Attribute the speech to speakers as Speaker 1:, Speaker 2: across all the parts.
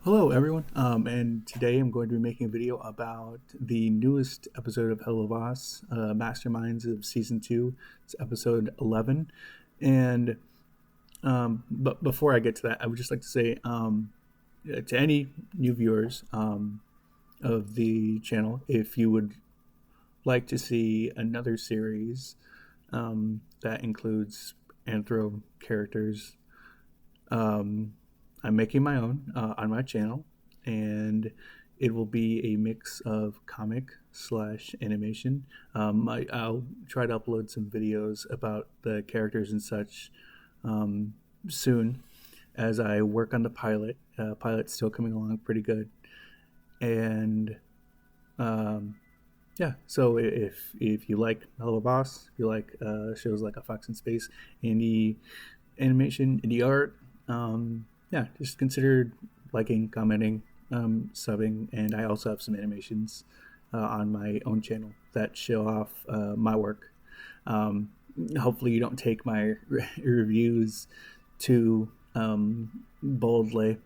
Speaker 1: Hello, everyone. And today I'm going to be making a video about the newest episode of Helluva Boss, Masterminds of Season 2. It's episode 11. And but before I get to that, I would just like to say to any new viewers of the channel, if you would like to see another series that includes anthro characters, I'm making my own on my channel, and it will be a mix of comic slash animation. I'll try to upload some videos about the characters and such soon as I work on the pilot. Pilot's still coming along pretty good, and yeah. So if you like Helluva Boss, if you like shows like A Fox in Space, indie animation, indie art, yeah, just consider liking, commenting, subbing, and I also have some animations on my own channel that show off my work. Um, Hopefully, you don't take my reviews too boldly.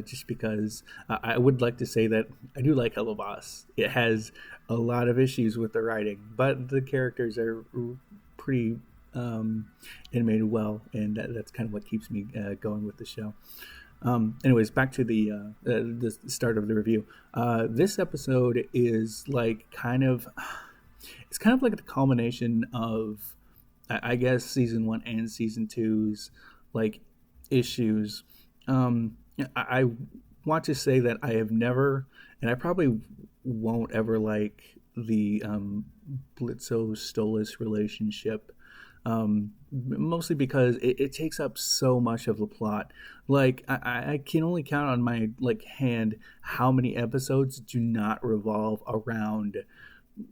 Speaker 1: Just because I would like to say that I do like Helluva Boss. It has a lot of issues with the writing, but the characters are pretty animated well, and that's kind of what keeps me going with the show. Anyways, back to the start of the review. This episode is like it's kind of like the culmination of, I guess, season 1 and season two's like issues. I want to say that I have never, and I probably won't ever like the Blitzo Stolas relationship, mostly because it takes up so much of the plot. Like I can only count on my hand how many episodes do not revolve around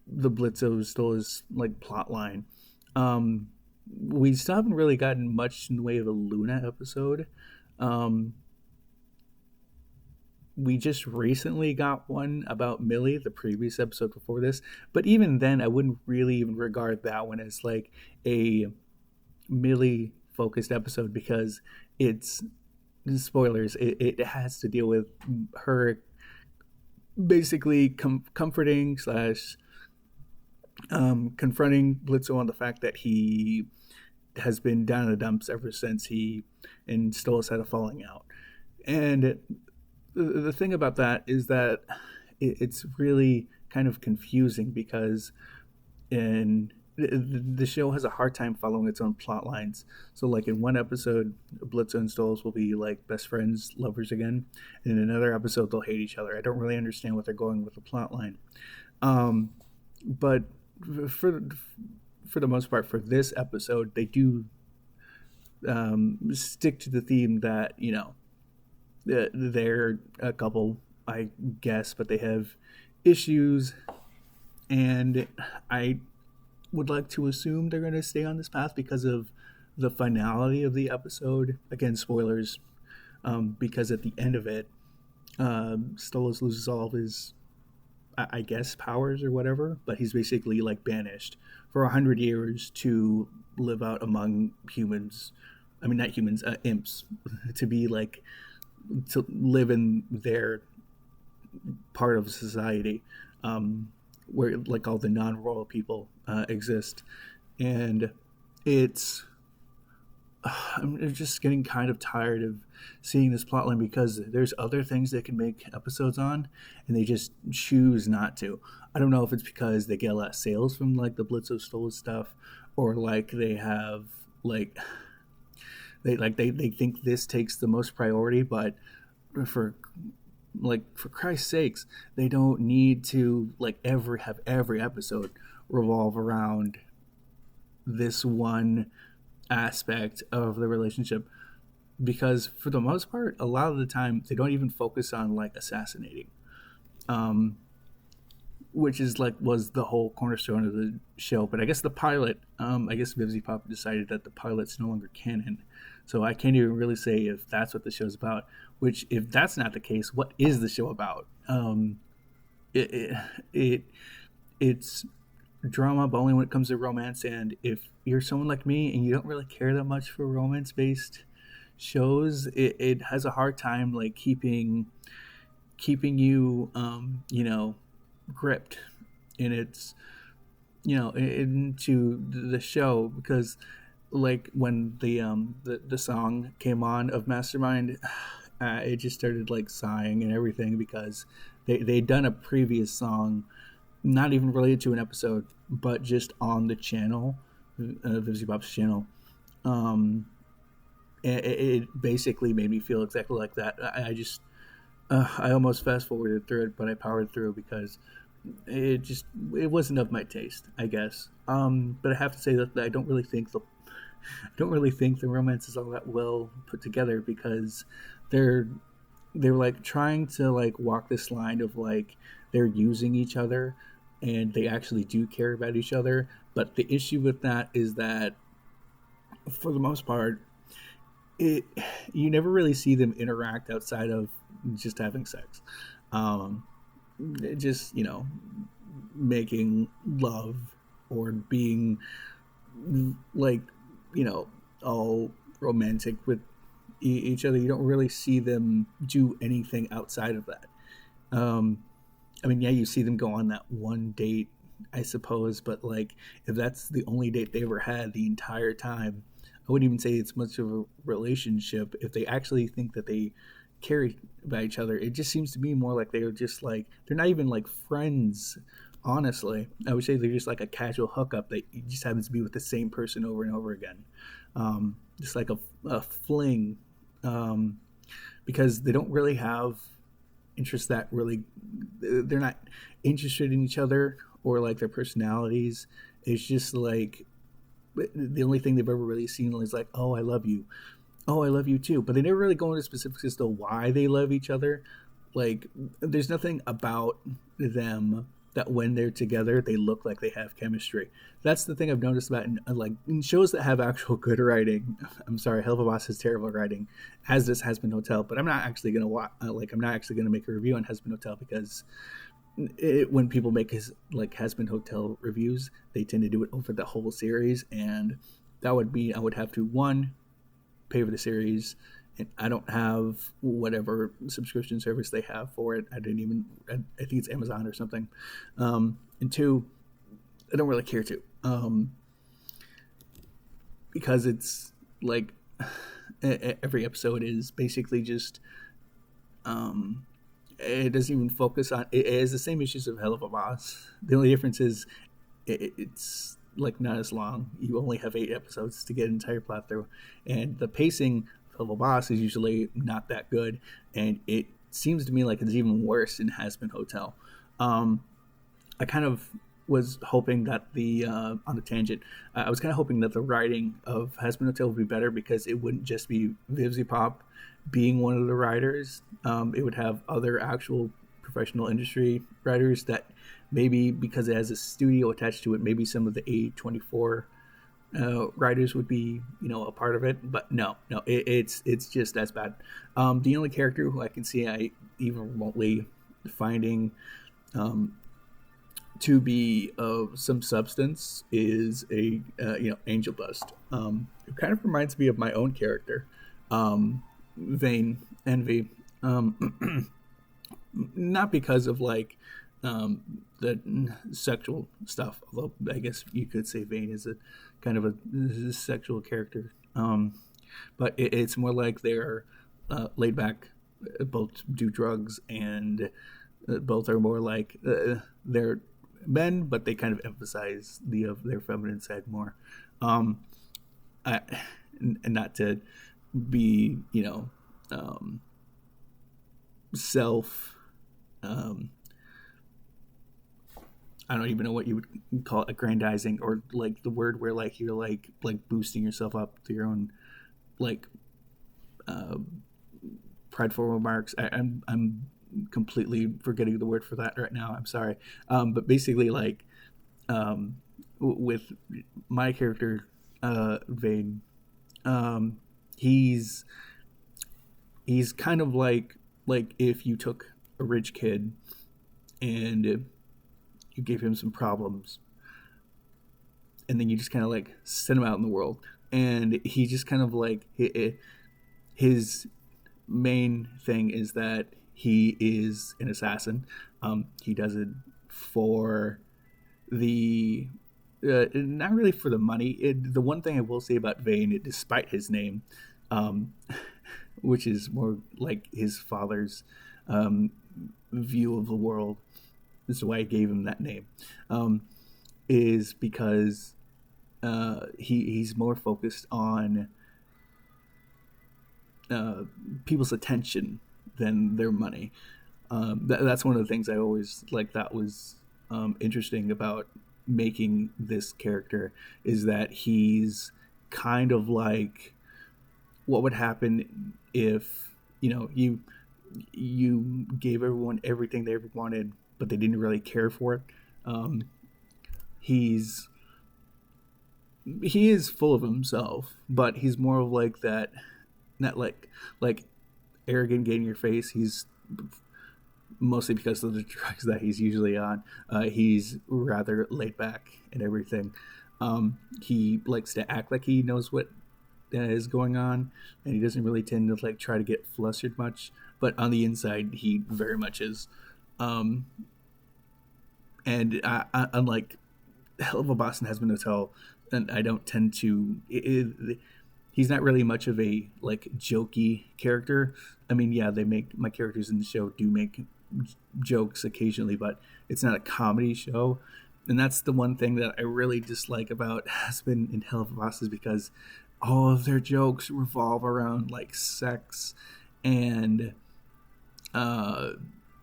Speaker 1: the Blitzo Stolas plot line. We still haven't really gotten much in the way of a Luna episode. We just recently got one about Millie, the previous episode before this, but even then I wouldn't really even regard that one as like a Millie focused episode, because it's, spoilers, it has to deal with her basically comforting slash confronting Blitzo on the fact that he has been down in the dumps ever since he and Stolas had a falling out. And the thing about that is that it's really kind of confusing, because the show has a hard time following its own plot lines. So, like in one episode, Blitzo and Stolas will be like best friends, lovers again, and in another episode, they'll hate each other. I don't really understand what they're going with the plot line. But for the most part, for this episode, they do stick to the theme that, you know, they're a couple, I guess, but they have issues, and I would like to assume they're going to stay on this path because of the finality of the episode. Again, spoilers, because at the end of it, Stolas loses all of his, I guess, powers or whatever, but he's basically like banished for 100 years to live out among humans. I mean, not humans, imps, to be like, to live in their part of society, where like all the non-royal people exist. And it's I'm just getting kind of tired of seeing this plotline, because there's other things they can make episodes on, and they just choose not to. I don't know if it's because they get a lot of sales from like the Blitzo Stolas stuff, or like they have like they think this takes the most priority, but for Christ's sakes, they don't need to have every episode revolve around this one aspect of the relationship, because for the most part, a lot of the time they don't even focus on like assassinating, which is was the whole cornerstone of the show. But I guess the pilot, I guess Vivzy Pop decided that the pilot's no longer canon, so I can't even really say if that's what the show's about. Which, if that's not the case, what is the show about? It's drama, but only when it comes to romance. And if you're someone like me and you don't really care that much for romance-based shows, it has a hard time like keeping you gripped in its into the show, because like when the song came on of Mastermind, it just started like sighing and everything, because they'd done a previous song not even related to an episode, but just on the channel, Vivzy Pop's channel. um it basically made me feel exactly like that. I just I almost fast forwarded through it, but I powered through because it wasn't of my taste, I guess. But I have to say that I don't really think the romance is all that well put together, because they're they're like trying to like walk this line of like they're using each other and they actually do care about each other. But the issue with that is that for the most part, it you never really see them interact outside of just having sex. Um, just making love or being like all romantic with each other. You don't really see them do anything outside of that. um I mean, yeah, you see them go on that one date, I suppose, but like if that's the only date they ever had the entire time, I wouldn't even say it's much of a relationship. If they actually think that they care about each other, it just seems to me more like they're just like they're not even like friends. Honestly, I would say they're just like a casual hookup that just happens to be with the same person over and over again, just like a fling, um, because they don't really have interests that really they're not interested in each other or like their personalities. It's just like the only thing they've ever really seen is like, oh, I love you, oh, I love you too, but they never really go into specifics as to why they love each other. Like there's nothing about them that when they're together they look like they have chemistry. That's the thing I've noticed about in shows that have actual good writing. I'm sorry, Helluva Boss has terrible writing, as does Has Been Hotel, but I'm not actually gonna watch I'm not actually gonna make a review on Has Been Hotel, because when people make his like Has Been Hotel reviews, they tend to do it over the whole series, and that would be I would have to, one, pay for the series, and I don't have whatever subscription service they have for it. I think it's Amazon or something. And two, I don't really care to, because it's like every episode is basically just it doesn't even focus on it has the same issues of Helluva Boss. The only difference is it's like not as long. You only have 8 episodes to get an entire plot through, and the pacing of Helluva Boss is usually not that good, and it seems to me like it's even worse in Has Been Hotel. I kind of was hoping that the on a tangent, I was kind of hoping that the writing of Has Been Hotel would be better, because it wouldn't just be Vivzy Pop being one of the writers. It would have other actual professional industry writers that maybe, because it has a studio attached to it, maybe some of the A24 writers would be a part of it. But no, it's just as bad. The only character who I can see I even remotely finding to be of some substance is a Angel Dust. It kind of reminds me of my own character, Vane Envy. Not because of like the sexual stuff, although I guess you could say Vane is a kind of a sexual character. But it's more like they're laid back, both do drugs, and both are more like they're men, but they kind of emphasize their feminine side more. I, and not to be self I don't even know what you would call it, aggrandizing, or like the word where like you're like boosting yourself up to your own like uh, prideful remarks. I'm completely forgetting the word for that right now. I'm sorry. But basically, like with my character, Vane, um, he's kind of like if you took a rich kid and you gave him some problems, and then you just kind of like sent him out in the world, and he just kind of like his main thing is that he is an assassin. He does it for the not really for the money. The one thing I will say about Vane, despite his name, um, which is more like his father's um, view of the world, this is why I gave him that name, is because he's more focused on people's attention than their money. That's one of the things I always like. That was interesting about making this character, is that he's kind of like what would happen if you gave everyone everything they ever wanted, but they didn't really care for it. Um, he's he is full of himself, but he's more of like that, not like arrogant, get in your face. He's mostly because of the drugs that he's usually on. He's rather laid back and everything. He likes to act like he knows what is going on, and he doesn't really tend to like try to get flustered much. But on the inside, he very much is. Um, and unlike Helluva Boss and Husband Hotel, and I don't tend to. He's not really much of a like jokey character. I mean, yeah, they make my characters in the show do make jokes occasionally, but it's not a comedy show. And that's the one thing that I really dislike about Husband and Helluva Boss, is because all of their jokes revolve around like sex and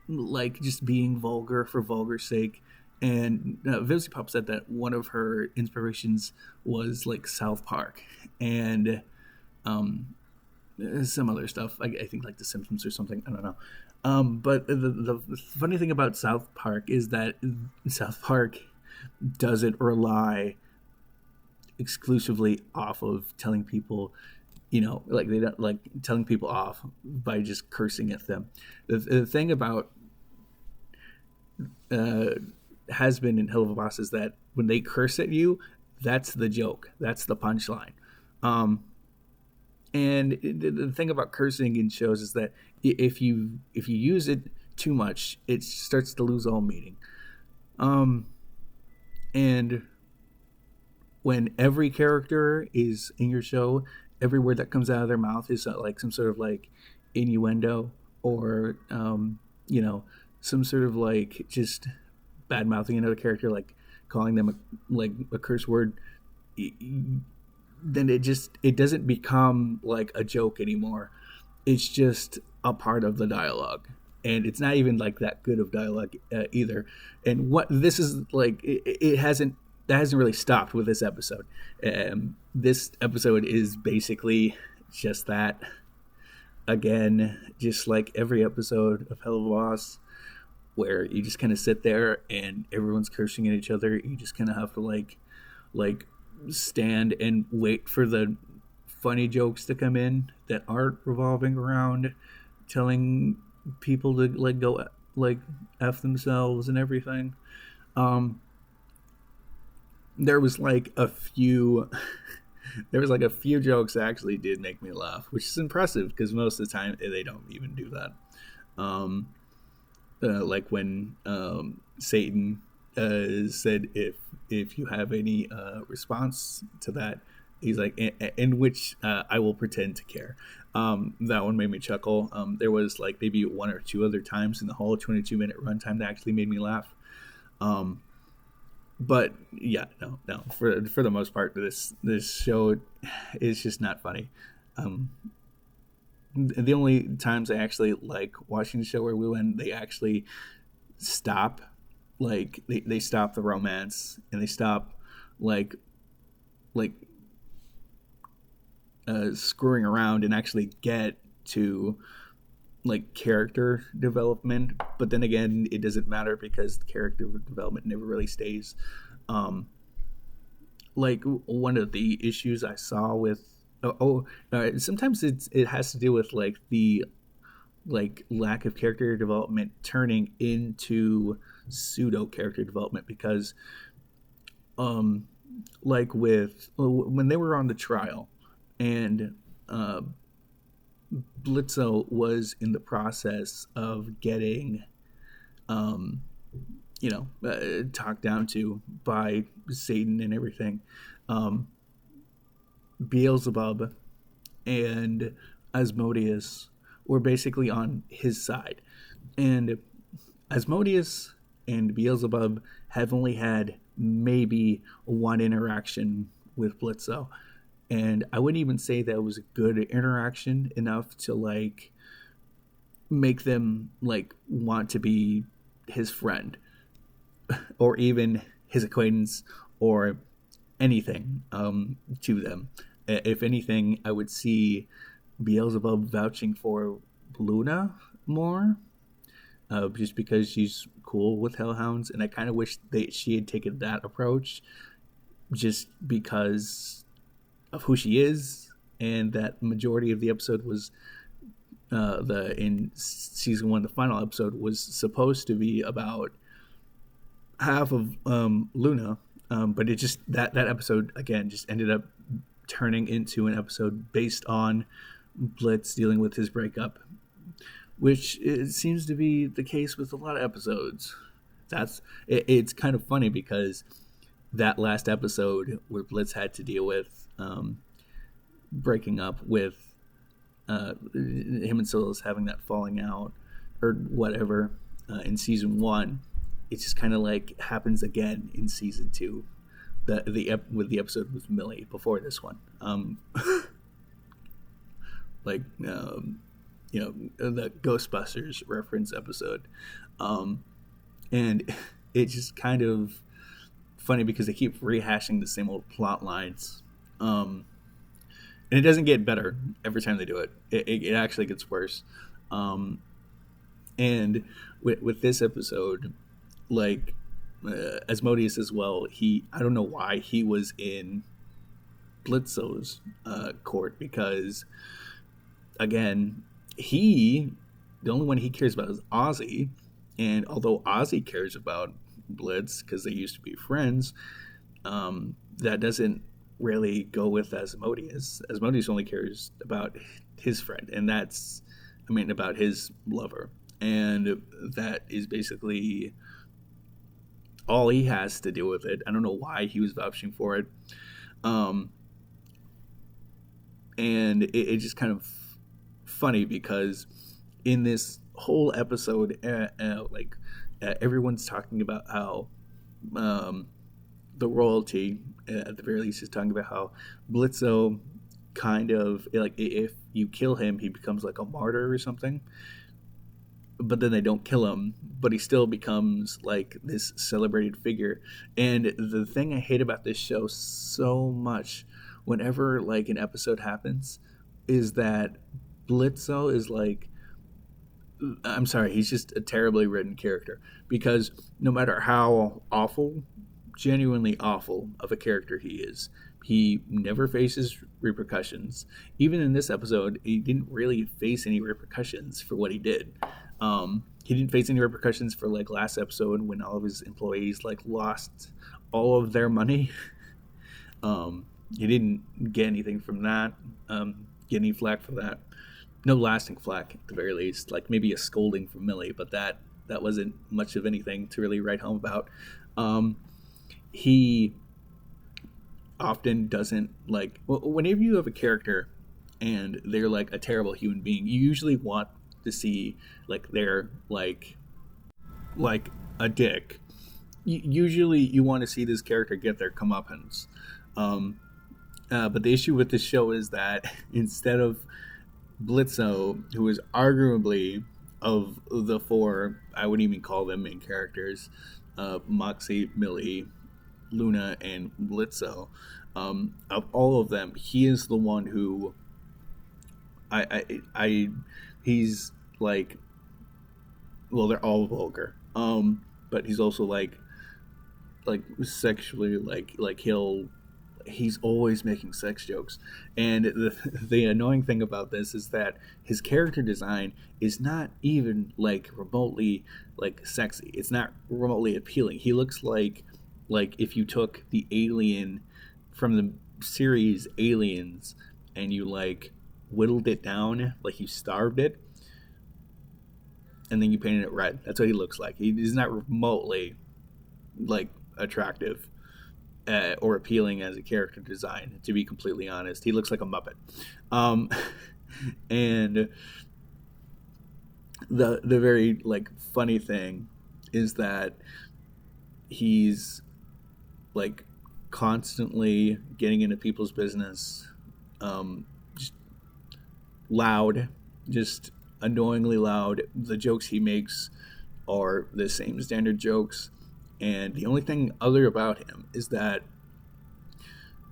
Speaker 1: like just being vulgar for vulgar's sake. And Vivzy Pop said that one of her inspirations was like South Park and um, some other stuff. I think like The Simpsons or something. I don't know. But the funny thing about South Park is that South Park doesn't rely exclusively off of telling people, like they don't like telling people off by just cursing at them. The thing about uh, has been in Helluva Boss is that when they curse at you, that's the joke, that's the punchline. Um, and the thing about cursing in shows is that if you use it too much, it starts to lose all meaning. Um, and when every character is in your show, every word that comes out of their mouth is like some sort of like innuendo, or some sort of like just bad mouthing another character, like calling them a curse word, then it doesn't become like a joke anymore. It's just a part of the dialogue, and it's not even like that good of dialogue either. And what this is like, it hasn't that hasn't really stopped with this episode. This episode is basically just that. Again, just like every episode of Helluva Boss, where you just kind of sit there and everyone's cursing at each other. You just kind of have to like stand and wait for the funny jokes to come in that aren't revolving around telling people to like go like f themselves and everything. Um, there was like a few there was like a few jokes that actually did make me laugh, which is impressive because most of the time they don't even do that. Um, like when Satan said, if you have any response to that, he's like, in which I will pretend to care. That one made me chuckle. There was like maybe one or two other times in the whole 22-minute runtime that actually made me laugh. But yeah, no. For the most part, this show is just not funny. Um, the only times I actually like watching the show are when they actually stop, like they stop the romance and they stop like like screwing around and actually get to like character development. But then again, it doesn't matter because the character development never really stays. Um, like one of the issues I saw with sometimes it has to do with like the like lack of character development turning into pseudo character development, because um like with when they were on the trial and Blitzo was in the process of getting, um, talked down to by Satan and everything. Um, Beelzebub and Asmodeus were basically on his side. And Asmodeus and Beelzebub have only had maybe one interaction with Blitzo. And I wouldn't even say that was a good interaction enough to like make them like want to be his friend or even his acquaintance or anything to them. If anything, I would see Beelzebub vouching for Luna more, just because she's cool with hellhounds, and I kind of wish she had taken that approach, just because of who she is, and that majority of the episode was in season one, the final episode was supposed to be about half of Luna, but it just that episode again just ended up turning into an episode based on Blitz dealing with his breakup, which it seems to be the case with a lot of episodes. It's kind of funny because that last episode where Blitz had to deal with breaking up with him and Silas having that falling out or whatever in season one, it just kind of like happens again in season two. With the episode with Millie before this one, the Ghostbusters reference episode, and it's just kind of funny because they keep rehashing the same old plot lines, and it doesn't get better every time they do it. It actually gets worse, and with this episode, like. Asmodeus as well. I don't know why he was in Blitzo's court, because again, the only one he cares about is Ozzy, and although Ozzy cares about Blitz because they used to be friends, that doesn't really go with Asmodeus. Asmodeus only cares about his friend, and about his lover, and that is basically all he has to deal with it. I don't know why he was vouching for it. And it's just kind of funny because in this whole episode, everyone's talking about how the royalty, at the very least, is talking about how Blitzo kind of, like, if you kill him, he becomes like a martyr or something. But then they don't kill him, but he still becomes like this celebrated figure. And the thing I hate about this show so much, whenever like an episode happens, is that Blitzo is like, I'm sorry, he's just a terribly written character, because no matter how awful, genuinely awful of a character he is, he never faces repercussions. Even in this episode, he didn't really face any repercussions for what he did. He didn't face any repercussions for like last episode when all of his employees like lost all of their money. He didn't get anything from that, get any flack for that. No lasting flack at the very least, like maybe a scolding from Millie, but that wasn't much of anything to really write home about. He often doesn't like, whenever you have a character and they're like a terrible human being, you usually want to see like they're like a dick. Usually you want to see this character get their comeuppance, but the issue with this show is that instead of Blitzo, who is arguably of the four, I wouldn't even call them main characters, Moxie, Millie, Luna, and Blitzo, of all of them, he is the one who he's like, well, they're all vulgar, but he's also like sexually, like he's always making sex jokes. And the annoying thing about this is that his character design is not even like remotely like sexy. It's not remotely appealing. He looks like if you took the alien from the series Aliens and you like whittled it down, like you starved it, and then you painted it red. That's what he looks like. He's not remotely like attractive or appealing as a character design. To be completely honest, he looks like a Muppet. Um, and the very like funny thing is that he's like constantly getting into people's business, just loud, just annoyingly loud. The jokes he makes are the same standard jokes, and the only thing other about him is that,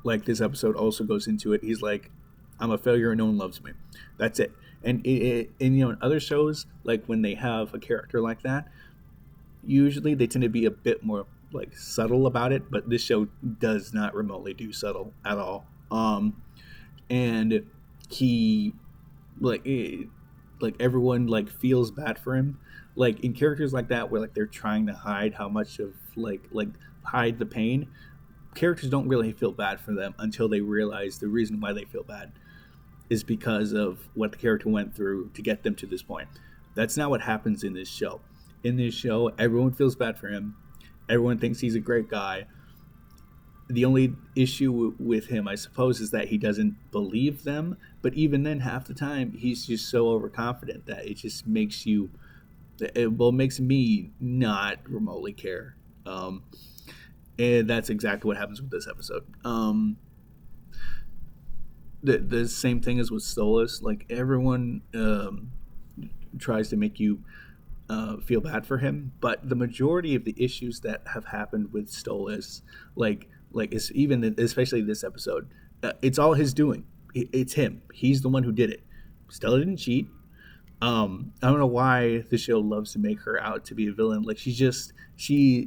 Speaker 1: like this episode also goes into it, he's like, I'm a failure and no one loves me. That's it. And in in other shows, like when they have a character like that, usually they tend to be a bit more like subtle about it, but this show does not remotely do subtle at all. And he like like everyone like feels bad for him, like in characters like that where like they're trying to hide how much of like hide the pain. Characters don't really feel bad for them until they realize the reason why they feel bad is because of what the character went through to get them to this point. That's not what happens in this show. In this show, everyone feels bad for him. Everyone thinks he's a great guy. The only issue with him, I suppose, is that he doesn't believe them. But even then, half the time, he's just so overconfident that it just makes you, makes me not remotely care. And that's exactly what happens with this episode. The same thing as with Stolas. Like everyone tries to make you feel bad for him, but the majority of the issues that have happened with Stolas, like it's even especially this episode, it's all his doing. It's him. He's the one who did it. Stella didn't cheat. I don't know why the show loves to make her out to be a villain. Like she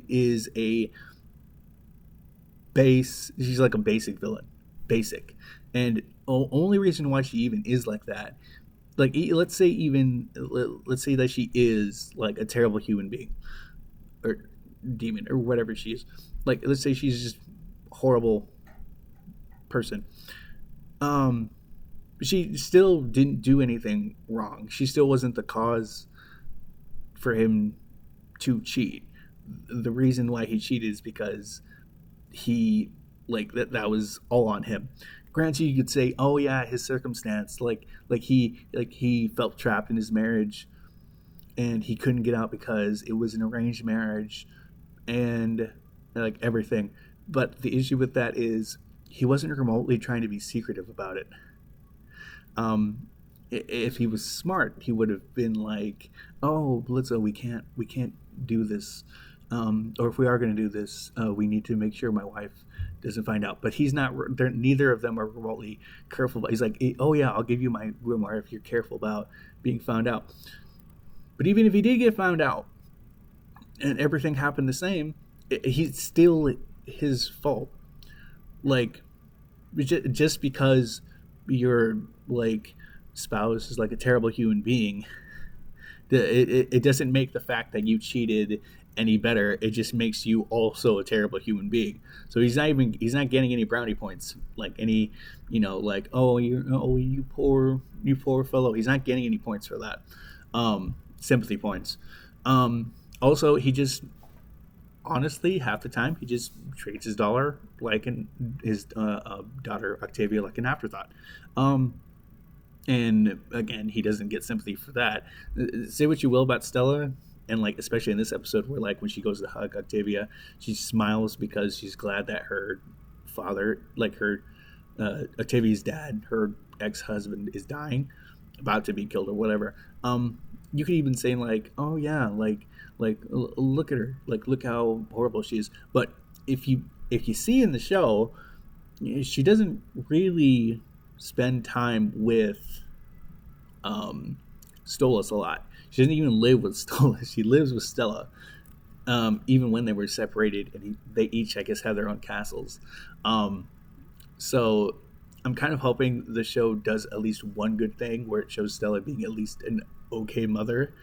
Speaker 1: is a base. She's like a basic villain, basic, and only reason why she even is like that, like let's say that she is like a terrible human being or demon or whatever she is. Like let's say she's just a horrible person. She still didn't do anything wrong. She still wasn't the cause for him to cheat. The reason why he cheated is because he like that was all on him. Granted, you could say, oh yeah, his circumstance, like he felt trapped in his marriage and he couldn't get out because it was an arranged marriage and like everything. But the issue with that is he wasn't remotely trying to be secretive about it. If he was smart, he would have been like, oh, Blitzo, we can't do this. Or if we are going to do this, we need to make sure my wife doesn't find out. But he's not. Neither of them are remotely careful. But he's like, oh yeah, I'll give you my grimoire if you're careful about being found out. But even if he did get found out, and everything happened the same, he's still his fault. Like, just because your like spouse is like a terrible human being, it doesn't make the fact that you cheated any better. It just makes you also a terrible human being. So he's not getting any brownie points, like any, like, you poor fellow. He's not getting any points for that. Sympathy points. Also, he just honestly half the time he just treats his daughter like his daughter Octavia like an afterthought. And again, he doesn't get sympathy for that. Say what you will about Stella, and like especially in this episode where like when she goes to hug Octavia, she smiles because she's glad that her father, like her Octavia's dad, her ex-husband, is dying, about to be killed or whatever. You could even say like, oh yeah, like look at her, like look how horrible she is. But if you see in the show, she doesn't really spend time with Stolas a lot. She doesn't even live with Stolas. She lives with Stella, even when they were separated, and they each, I guess, have their own castles. So I'm kind of hoping the show does at least one good thing where it shows Stella being at least an okay mother.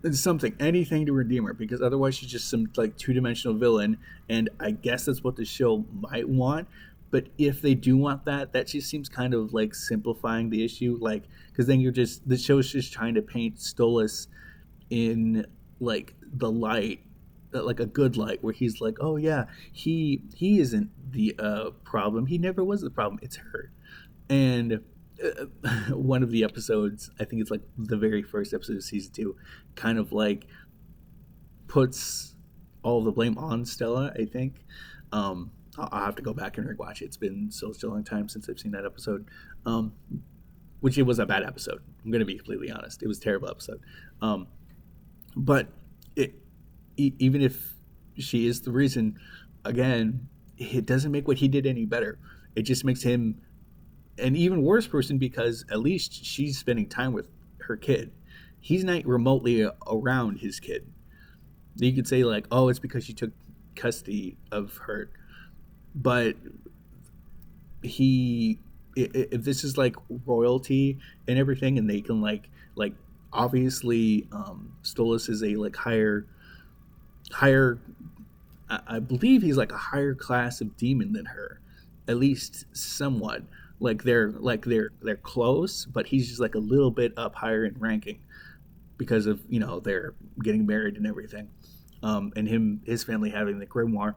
Speaker 1: It's something, anything to redeem her, because otherwise she's just some like two-dimensional villain, and I guess that's what the show might want. But if they do want that, that just seems kind of like simplifying the issue. Like, because then you're just, the show's just trying to paint Stolas in like the light, like a good light, where he's like, oh yeah, he isn't the problem. He never was the problem. It's her. And one of the episodes, I think it's like the very first episode of season 2, kind of like puts all the blame on Stella, I think. I'll have to go back and rewatch it. It's been such a long time since I've seen that episode. Which it was a bad episode. I'm going to be completely honest. It was a terrible episode. But it, even if she is the reason, again, it doesn't make what he did any better. It just makes him an even worse person, because at least she's spending time with her kid. He's not remotely around his kid. You could say like, oh, it's because she took custody of her, but if this is like royalty and everything, and they can like obviously Stolas is a like higher I believe he's like a higher class of demon than her, at least somewhat. They're close, but he's just like a little bit up higher in ranking because of, you know, they're getting married and everything, and his family having the grimoire.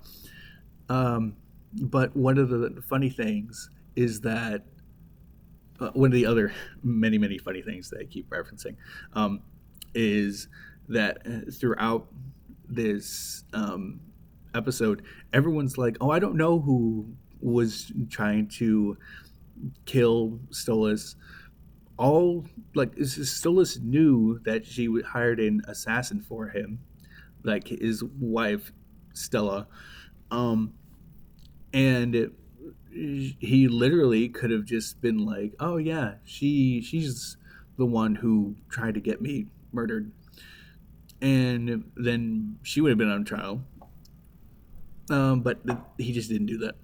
Speaker 1: But one of the funny things is that one of the other many funny things that I keep referencing is that throughout this episode, everyone's like, "Oh, I don't know who was trying to kill Stolas." All like Stolas knew that she hired an assassin for him, like his wife Stella, and he literally could have just been like, "Oh yeah, she's the one who tried to get me murdered," and then she would have been on trial. But he just didn't do that,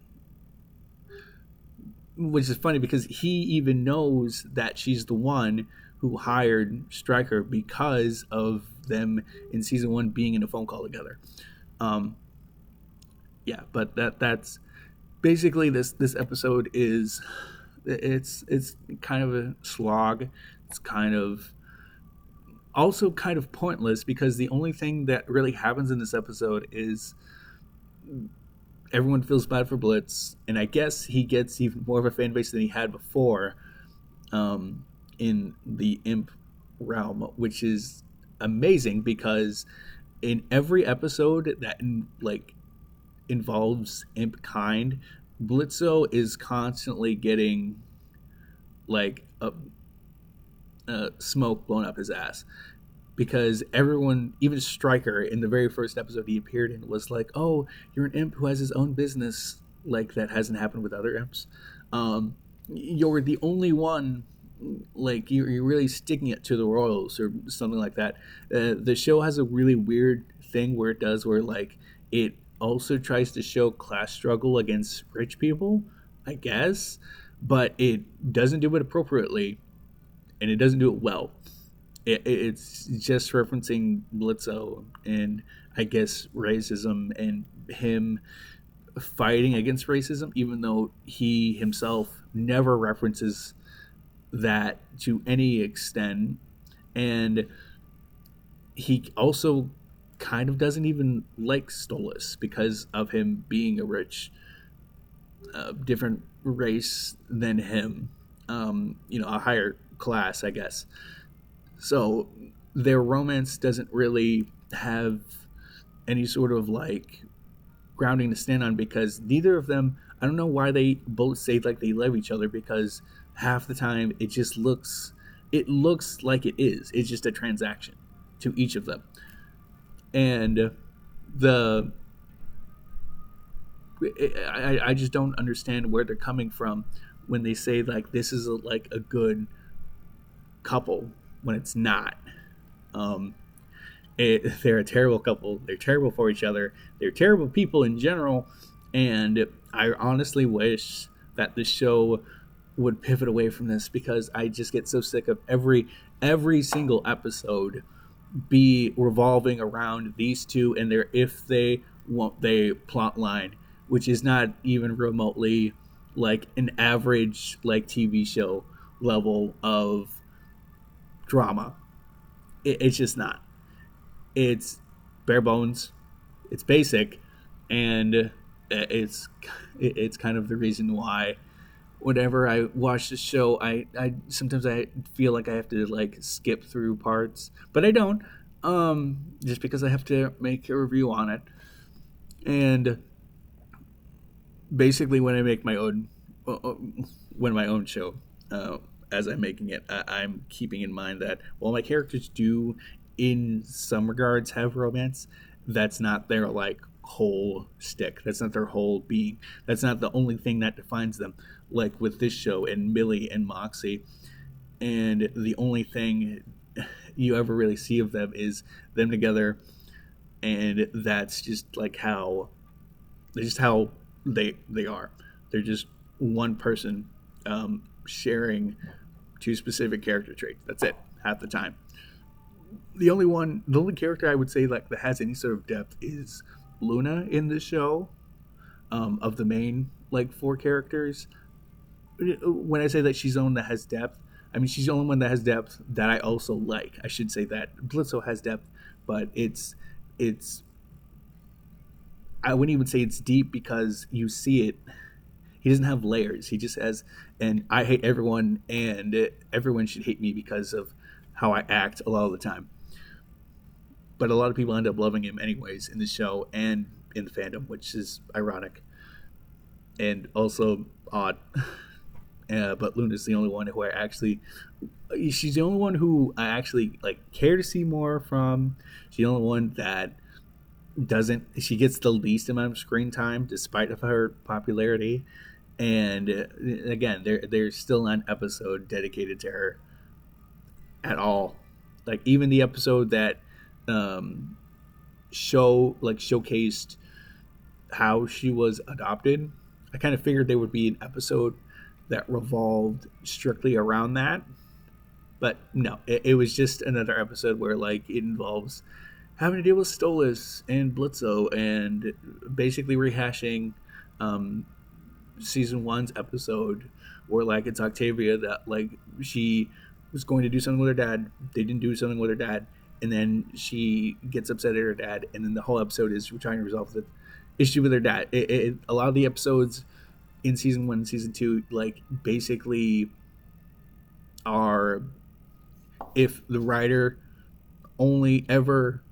Speaker 1: which is funny because he even knows that she's the one who hired Stryker because of them in season 1 being in a phone call together. Yeah, but that's basically this episode is, it's kind of a slog. It's kind of also kind of pointless because the only thing that really happens in this episode is everyone feels bad for Blitz, and I guess he gets even more of a fan base than he had before in the imp realm, which is amazing because in every episode that involves imp kind, Blitzo is constantly getting like a smoke blown up his ass, because everyone, even Stryker in the very first episode he appeared in, was like, "Oh, you're an imp who has his own business." Like that hasn't happened with other imps. You're the only one. Like you're really sticking it to the royals or something like that. The show has a really weird thing where like it also tries to show class struggle against rich people, I guess, but it doesn't do it appropriately, and it doesn't do it well. It's just referencing Blitzo and I guess racism and him fighting against racism, even though he himself never references that to any extent. And he also kind of doesn't even like Stolas because of him being a rich, different race than him, a higher class, I guess. So their romance doesn't really have any sort of like grounding to stand on, because neither of them, I don't know why they both say like they love each other, because half the time it looks like it is. It's just a transaction to each of them. And I just don't understand where they're coming from when they say like this is like a good couple when it's not. They're a terrible couple. They're terrible for each other. They're terrible people in general. And I honestly wish that the show would pivot away from this, because I just get so sick of every single episode be revolving around these two and their if they want they plot line, which is not even remotely like an average like TV show level of drama. It's just not. It's bare bones. It's basic, and it's kind of the reason why whenever I watch the show, I sometimes I feel like I have to like skip through parts, but I don't. Just because I have to make a review on it, and basically when I make my own, when my own show, uh, as I'm making it, I'm keeping in mind that while my characters do, in some regards, have romance, that's not their like whole stick. That's not their whole being. That's not the only thing that defines them. Like with this show and Millie and Moxie, and the only thing you ever really see of them is them together, and that's just like how just how they are. They're just one person sharing two specific character traits. That's it. Half the time, the only character I would say like that has any sort of depth is Luna in the show. Of the main like four characters, when I say that she's the one that has depth, I mean she's the only one that has depth that I also like. I should say that Blitzo has depth, but it's I wouldn't even say it's deep because you see it. He doesn't have layers. He just has, and I hate everyone, and everyone should hate me because of how I act a lot of the time. But a lot of people end up loving him anyways in the show and in the fandom, which is ironic and also odd. But Luna's the only one who I actually, she's the only one who I actually like care to see more from. She's the only one that doesn't. She gets the least amount of screen time despite of her popularity. And again, there's still not an episode dedicated to her at all. Like even the episode that um, showcased how she was adopted, I kind of figured there would be an episode that revolved strictly around that, but no, it was just another episode where like it involves having to deal with Stolas and Blitzo and basically rehashing um, season one's episode where like it's Octavia that like she was going to do something with her dad. They didn't do something with her dad, and then she gets upset at her dad, and then the whole episode is trying to resolve the issue with her dad. A lot of the episodes in season one and season two, like basically are if the writer only ever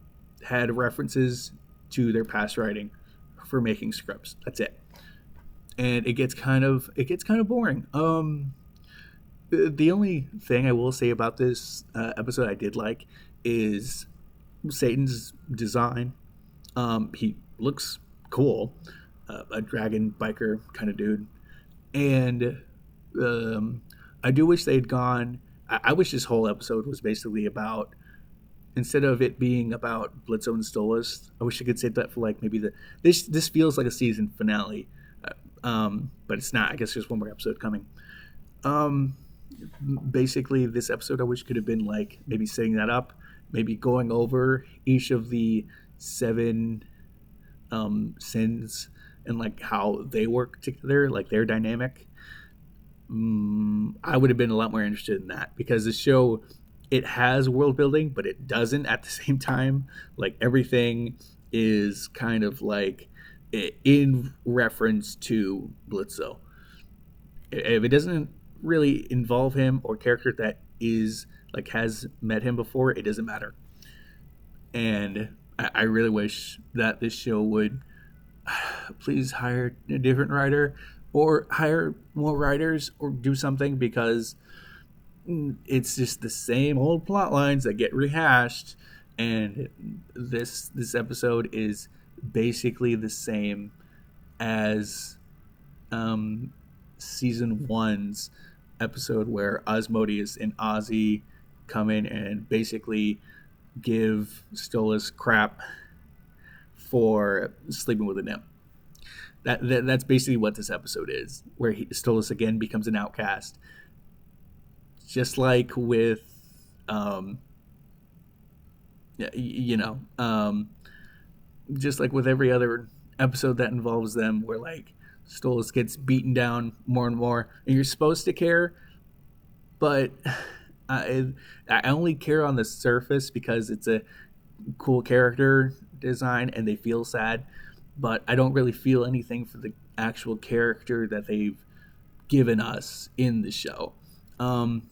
Speaker 1: had references to their past writing for making scripts. That's it. And it gets kind of boring. The only thing I will say about this episode I did like is Satan's design. He looks cool, a dragon biker kind of dude, and um, I do wish they'd gone. I wish this whole episode was basically about instead of it being about Blitzo and Stolas. I wish I could save that for like maybe the this feels like a season finale, but it's not. I guess there's one more episode coming. Um, Basically, this episode I wish could have been like maybe setting that up, maybe going over each of the seven sins and like how they work together, like their dynamic. I would have been a lot more interested in that because the show it has world building, but it doesn't at the same time. Like everything is kind of like in reference to Blitzo. If it doesn't really involve him or character that is like has met him before, it doesn't matter. And I really wish that this show would please hire a different writer or hire more writers or do something because it's just the same old plot lines that get rehashed, and this episode is basically the same as um, season one's episode where Osmodeus and Ozzy come in and basically give Stolas crap for sleeping with a nymph. That's basically what this episode is, where Stolas again becomes an outcast, just like with, um, you know, just like with every other episode that involves them, where like Stolas gets beaten down more and more, and you're supposed to care, but I, I only care on the surface because it's a cool character design and they feel sad, but I don't really feel anything for the actual character that they've given us in the show. Then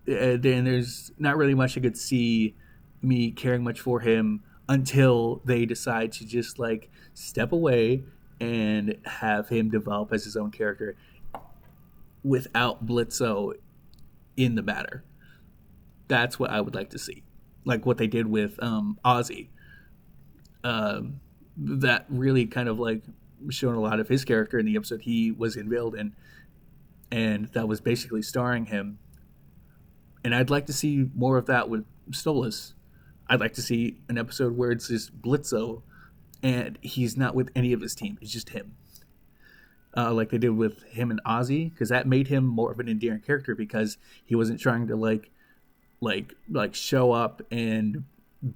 Speaker 1: there's not really much I could see me caring much for him until they decide to just like step away and have him develop as his own character without Blitzo in the matter. That's what I would like to see, like what they did with Ozzy. That really kind of like shown a lot of his character in the episode he was unveiled in, and that was basically starring him. And I'd like to see more of that with Stolas. I'd like to see an episode where it's just Blitzo and he's not with any of his team. It's just him. Like they did with him and Ozzy, because that made him more of an endearing character because he wasn't trying to like show up and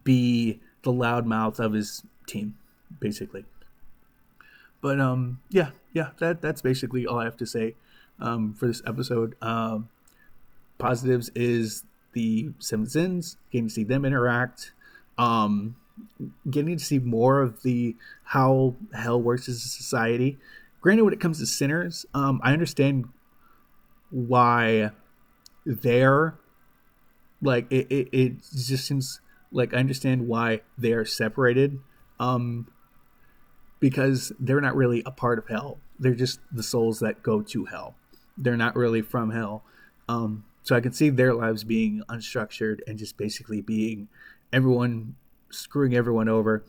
Speaker 1: be the loudmouth of his team, basically. But that's basically all I have to say for this episode. Positives is the Seven Sins, getting to see them interact, getting to see more of the how hell works as a society. Granted, when it comes to sinners, I understand why they're like it just seems like I understand why they're separated, because they're not really a part of hell. They're just the souls that go to hell. They're not really from hell. So I can see their lives being unstructured and just basically being everyone screwing everyone over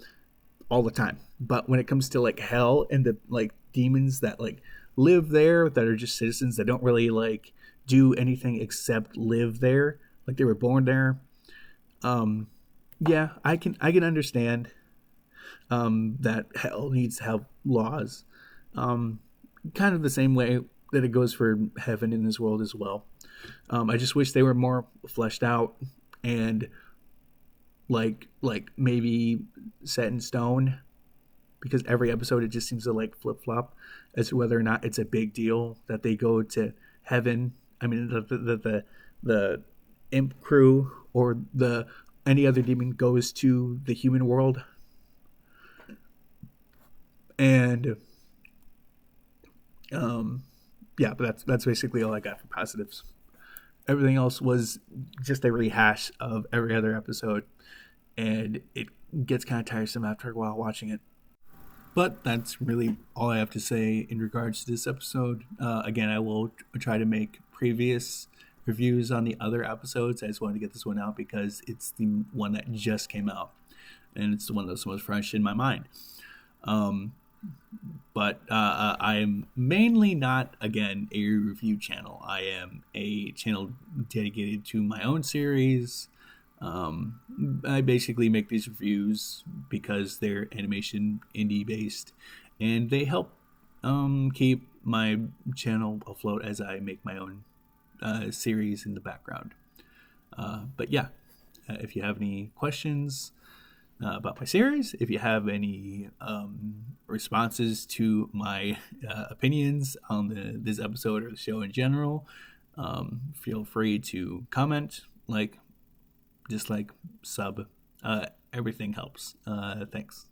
Speaker 1: all the time. But when it comes to like hell and the like demons that like live there, that are just citizens that don't really like do anything except live there, like they were born there. Yeah, I can understand that hell needs to have laws. Kind of the same way that it goes for heaven in this world as well. I just wish they were more fleshed out and like maybe set in stone, because every episode it just seems to like flip flop as to whether or not it's a big deal that they go to heaven. I mean, the imp crew or the any other demon goes to the human world, and yeah, but that's basically all I got for positives. Everything else was just a rehash of every other episode, and it gets kind of tiresome after a while watching it. But that's really all I have to say in regards to this episode. Again, I will try to make previous reviews on the other episodes. I just wanted to get this one out because it's the one that just came out, and it's the one that's most fresh in my mind. But I am mainly not, again, a review channel. I am a channel dedicated to my own series. I basically make these reviews because they're animation indie based, and they help keep my channel afloat as I make my own series in the background. But yeah, if you have any questions about my series, if you have any responses to my opinions on this episode or the show in general, feel free to comment, dislike, sub. Everything helps. Thanks.